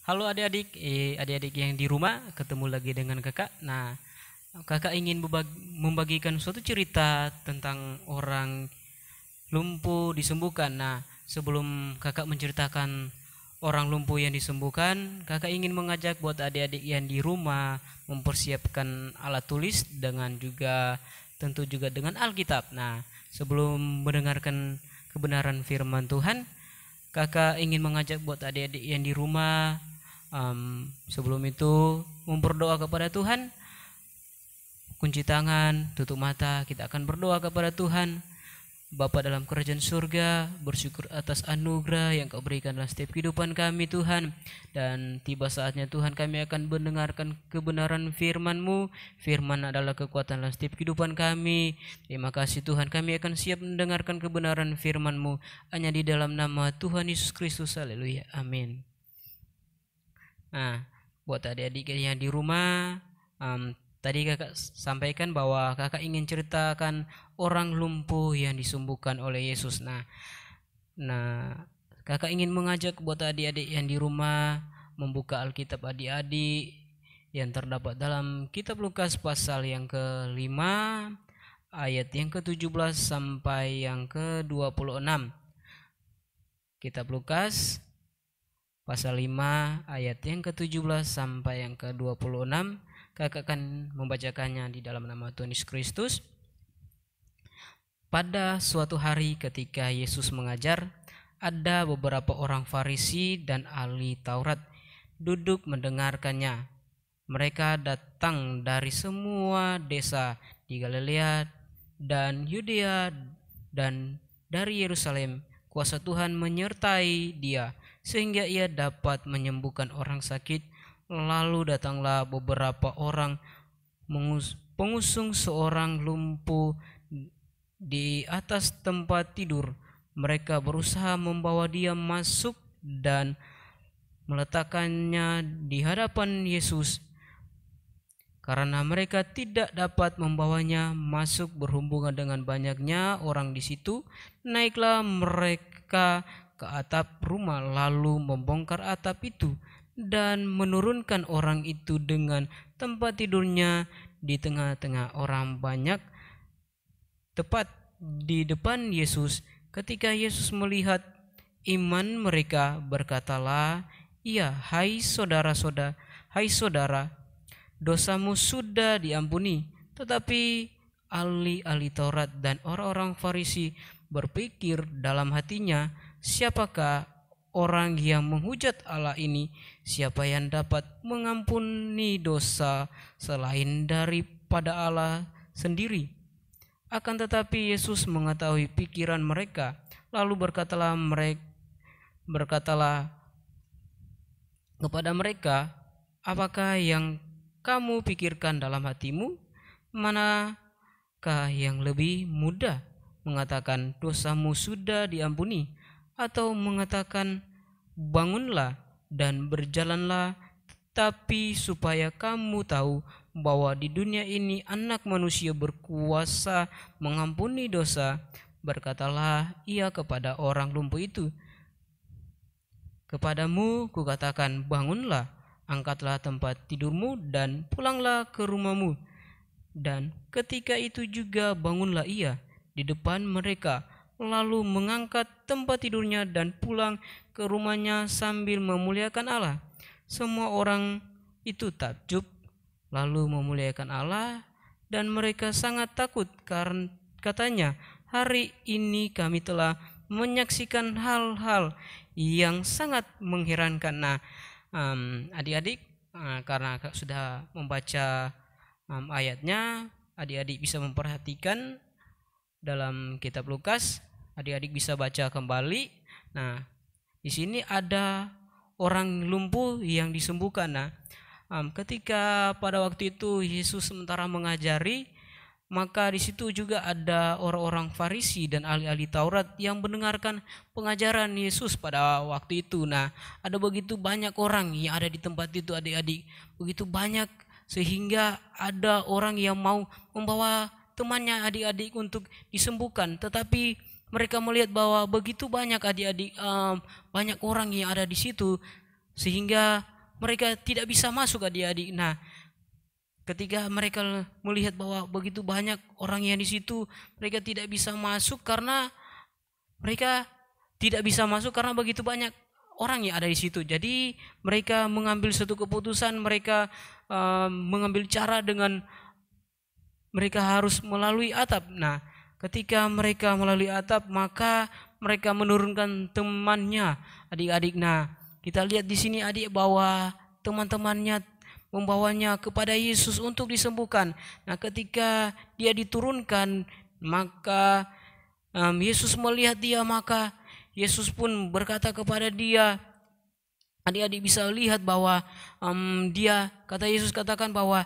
Halo adik-adik, adik-adik yang di rumah, ketemu lagi dengan kakak. Nah, kakak ingin membagikan suatu cerita tentang orang lumpuh disembuhkan. Nah, sebelum kakak menceritakan orang lumpuh yang disembuhkan, kakak ingin mengajak buat adik-adik yang di rumah mempersiapkan alat tulis dengan juga tentu juga dengan Alkitab. Nah, sebelum mendengarkan kebenaran firman Tuhan, kakak ingin mengajak buat adik-adik yang di rumah sebelum itu berdoa kepada Tuhan. Kunci tangan, tutup mata, kita akan berdoa kepada Tuhan. Bapa dalam kerajaan surga, bersyukur atas anugerah yang Kau berikan dalam setiap kehidupan kami Tuhan. Dan tiba saatnya Tuhan, kami akan mendengarkan kebenaran firman-Mu. Firman adalah kekuatan dalam setiap kehidupan kami. Terima kasih Tuhan, kami akan siap mendengarkan kebenaran firman-Mu. Hanya di dalam nama Tuhan Yesus Kristus, haleluya, amin. Nah, buat adik-adik yang di rumah, tadi kakak sampaikan bahwa kakak ingin ceritakan orang lumpuh yang disembuhkan oleh Yesus. Nah, kakak ingin mengajak buat adik-adik yang di rumah membuka Alkitab adik-adik yang terdapat dalam Kitab Lukas pasal yang ke-5 ayat yang ke-17 sampai yang ke-26. Kitab Lukas pasal 5 ayat yang ke-17 sampai yang ke-26. Kakak akan membacakannya di dalam nama Tuhan Yesus Kristus. Pada suatu hari ketika Yesus mengajar, ada beberapa orang Farisi dan ahli Taurat duduk mendengarkannya. Mereka datang dari semua desa di Galilea dan Yudea dan dari Yerusalem. Kuasa Tuhan menyertai dia sehingga ia dapat menyembuhkan orang sakit. Lalu datanglah beberapa orang pengusung seorang lumpuh di atas tempat tidur. Mereka berusaha membawa dia masuk dan meletakkannya di hadapan Yesus. Karena mereka tidak dapat membawanya masuk berhubungan dengan banyaknya orang di situ, naiklah mereka ke atap rumah lalu membongkar atap itu dan menurunkan orang itu dengan tempat tidurnya di tengah-tengah orang banyak tepat di depan Yesus. Ketika Yesus melihat iman mereka, berkatalah, "Ya, hai saudara, dosamu sudah diampuni." Tetapi ahli-ahli Taurat dan orang-orang Farisi berpikir dalam hatinya, "Siapakah orang yang menghujat Allah ini? Siapa yang dapat mengampuni dosa selain daripada Allah sendiri?" Akan tetapi Yesus mengetahui pikiran mereka, lalu berkatalah kepada mereka, "Apakah yang kamu pikirkan dalam hatimu? Manakah yang lebih mudah, mengatakan dosamu sudah diampuni, atau mengatakan bangunlah dan berjalanlah? Tapi supaya kamu tahu bahwa di dunia ini Anak Manusia berkuasa mengampuni dosa, berkatalah ia kepada orang lumpuh itu, "Kepadamu kukatakan, bangunlah, angkatlah tempat tidurmu dan pulanglah ke rumahmu." Dan ketika itu juga bangunlah ia di depan mereka, lalu mengangkat tempat tidurnya dan pulang ke rumahnya sambil memuliakan Allah. Semua orang itu takjub lalu memuliakan Allah, dan mereka sangat takut karena katanya, "Hari ini kami telah menyaksikan hal-hal yang sangat mengherankan." Nah, adik-adik, karena sudah membaca ayatnya, adik-adik bisa memperhatikan dalam kitab Lukas, adik-adik bisa baca kembali. Nah, di sini ada orang lumpuh yang disembuhkan. Nah, ketika pada waktu itu Yesus sementara mengajari, maka di situ juga ada orang-orang Farisi dan ahli-ahli Taurat yang mendengarkan pengajaran Yesus pada waktu itu. Nah, ada begitu banyak orang yang ada di tempat itu adik-adik, begitu banyak sehingga ada orang yang mau membawa temannya adik-adik untuk disembuhkan, tetapi mereka melihat bahwa begitu banyak adik-adik, banyak orang yang ada di situ, sehingga mereka tidak bisa masuk adik-adik. Nah, ketika mereka melihat bahwa begitu banyak orang yang di situ, mereka tidak bisa masuk karena begitu banyak orang yang ada di situ. Jadi mereka mengambil satu keputusan, mereka mengambil cara dengan mereka harus melalui atap. Nah, ketika mereka melalui atap, maka mereka menurunkan temannya, adik-adik. Nah, kita lihat di sini adik bahwa teman-temannya membawanya kepada Yesus untuk disembuhkan. Nah, ketika dia diturunkan, maka Yesus melihat dia, maka Yesus pun berkata kepada dia, adik-adik bisa lihat bahwa Yesus katakan bahwa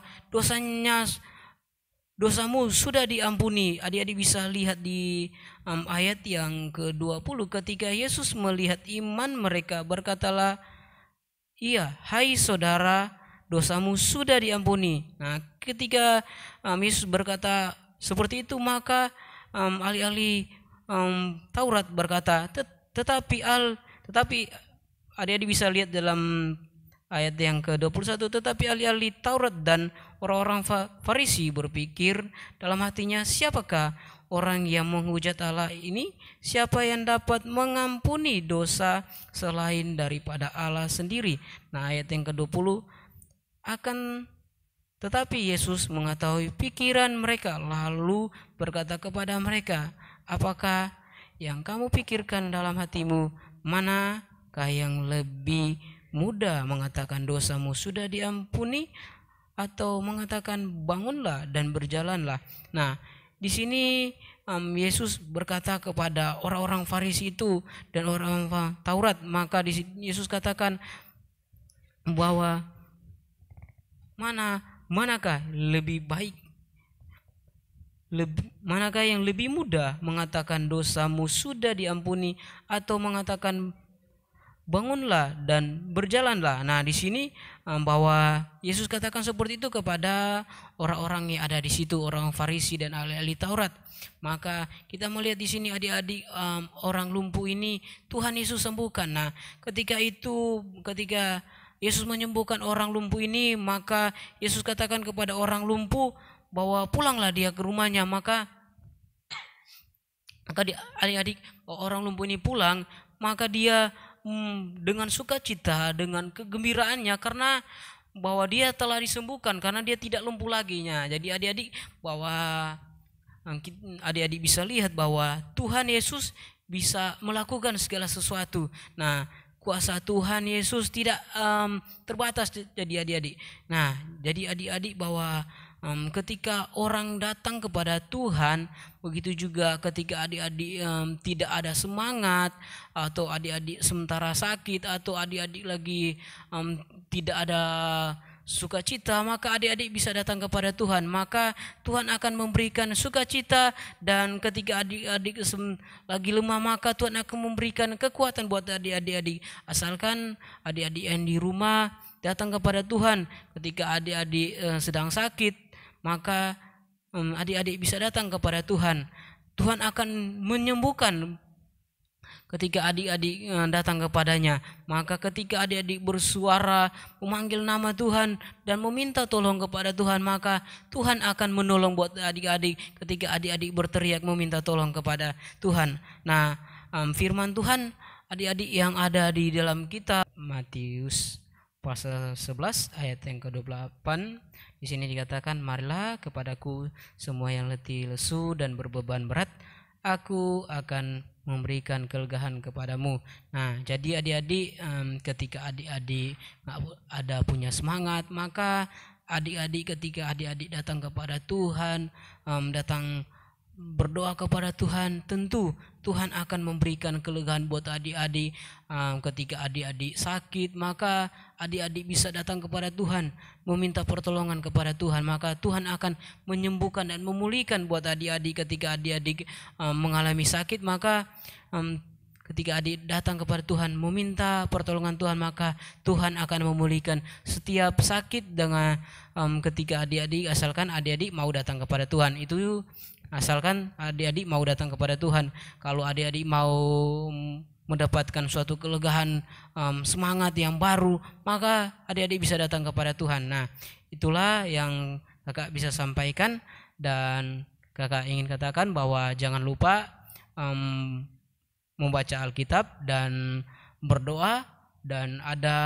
dosamu sudah diampuni. Adik-adik bisa lihat di ayat yang ke-20, ketika Yesus melihat iman mereka, berkatalah, iya, hai saudara, dosamu sudah diampuni. Nah, ketika Yesus berkata seperti itu, maka ahli-ahli Taurat berkata, tetapi adik-adik bisa lihat dalam ayat yang ke-21, tetapi ahli-ahli Taurat dan orang-orang Farisi berpikir dalam hatinya, siapakah orang yang menghujat Allah ini? Siapa yang dapat mengampuni dosa selain daripada Allah sendiri? Nah, ayat yang ke-20, tetapi Yesus mengetahui pikiran mereka, lalu berkata kepada mereka, apakah yang kamu pikirkan dalam hatimu? Manakah yang lebih mudah, mengatakan dosamu sudah diampuni, atau mengatakan bangunlah dan berjalanlah? Nah, di sini Yesus berkata kepada orang-orang Farisi itu dan orang-orang Taurat, maka di sini Yesus katakan bahwa manakah lebih baik, manakah yang lebih mudah, mengatakan dosamu sudah diampuni, atau mengatakan bangunlah dan berjalanlah? Nah, di sini bahwa Yesus katakan seperti itu kepada orang-orang yang ada di situ, orang Farisi dan ahli-ahli Taurat. Maka kita melihat di sini adik-adik, orang lumpuh ini Tuhan Yesus sembuhkan. Nah, ketika Yesus menyembuhkan orang lumpuh ini, maka Yesus katakan kepada orang lumpuh bahwa pulanglah dia ke rumahnya. Maka adik-adik, orang lumpuh ini pulang, maka dia dengan sukacita, dengan kegembiraannya, karena bahwa dia telah disembuhkan, karena dia tidak lumpuh lagi. Jadi adik-adik, bahwa adik-adik bisa lihat bahwa Tuhan Yesus bisa melakukan segala sesuatu. Nah, kuasa Tuhan Yesus tidak terbatas. Jadi adik-adik, nah, jadi adik-adik bahwa ketika orang datang kepada Tuhan, begitu juga ketika adik-adik tidak ada semangat, atau adik-adik sementara sakit, atau adik-adik lagi tidak ada sukacita, maka adik-adik bisa datang kepada Tuhan, maka Tuhan akan memberikan sukacita. Dan ketika adik-adik lagi lemah, maka Tuhan akan memberikan kekuatan buat adik-adik. Asalkan adik-adik yang di rumah datang kepada Tuhan. Ketika adik-adik sedang sakit, maka adik-adik bisa datang kepada Tuhan. Tuhan akan menyembuhkan ketika adik-adik datang kepadanya. Maka ketika adik-adik bersuara memanggil nama Tuhan dan meminta tolong kepada Tuhan, maka Tuhan akan menolong buat adik-adik ketika adik-adik berteriak meminta tolong kepada Tuhan. Nah, firman Tuhan adik-adik yang ada di dalam kitab Matius pasal 11 ayat yang ke-28, di sini dikatakan, marilah kepadaku semua yang letih lesu dan berbeban berat, aku akan memberikan kelegaan kepadamu. Nah, jadi adik-adik, ketika adik-adik ada punya semangat, maka ketika adik-adik datang kepada Tuhan, datang berdoa kepada Tuhan, tentu Tuhan akan memberikan kelegaan buat adik-adik. Ketika adik-adik sakit, maka adik-adik bisa datang kepada Tuhan, meminta pertolongan kepada Tuhan, maka Tuhan akan menyembuhkan dan memulihkan buat adik-adik. Ketika adik-adik mengalami sakit, maka ketika adik datang kepada Tuhan meminta pertolongan Tuhan, maka Tuhan akan memulihkan setiap sakit dengan ketika adik-adik, asalkan adik-adik mau datang kepada Tuhan. Itu asalkan adik-adik mau datang kepada Tuhan. Kalau adik-adik mau mendapatkan suatu kelegaan, semangat yang baru, maka adik-adik bisa datang kepada Tuhan. Nah, itulah yang kakak bisa sampaikan, dan kakak ingin katakan bahwa jangan lupa membaca Alkitab dan berdoa, dan ada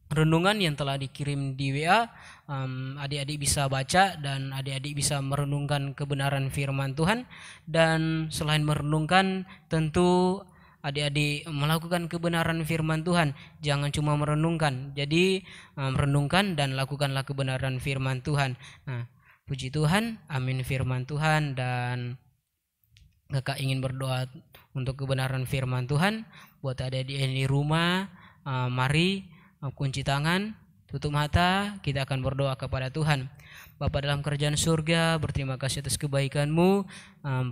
renungan yang telah dikirim di WA. Adik-adik bisa baca dan adik-adik bisa merenungkan kebenaran firman Tuhan. Dan selain merenungkan, tentu adik-adik melakukan kebenaran firman Tuhan. Jangan cuma merenungkan, jadi merenungkan dan lakukanlah kebenaran firman Tuhan. Nah, puji Tuhan, amin firman Tuhan. Dan kakak ingin berdoa untuk kebenaran firman Tuhan. Buat adik-adik yang di rumah, mari kunci tangan, tutup mata, kita akan berdoa kepada Tuhan. Bapa dalam kerajaan surga, berterima kasih atas kebaikan-Mu.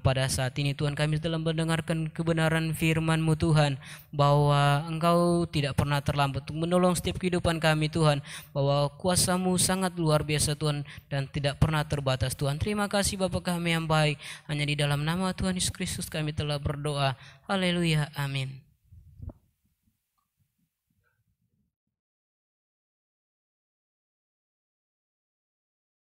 Pada saat ini Tuhan, kami telah mendengarkan kebenaran firman-Mu Tuhan, bahwa Engkau tidak pernah terlambat untuk menolong setiap kehidupan kami Tuhan, bahwa kuasa-Mu sangat luar biasa Tuhan, dan tidak pernah terbatas Tuhan. Terima kasih Bapa kami yang baik, hanya di dalam nama Tuhan Yesus Kristus kami telah berdoa. Haleluya, amin.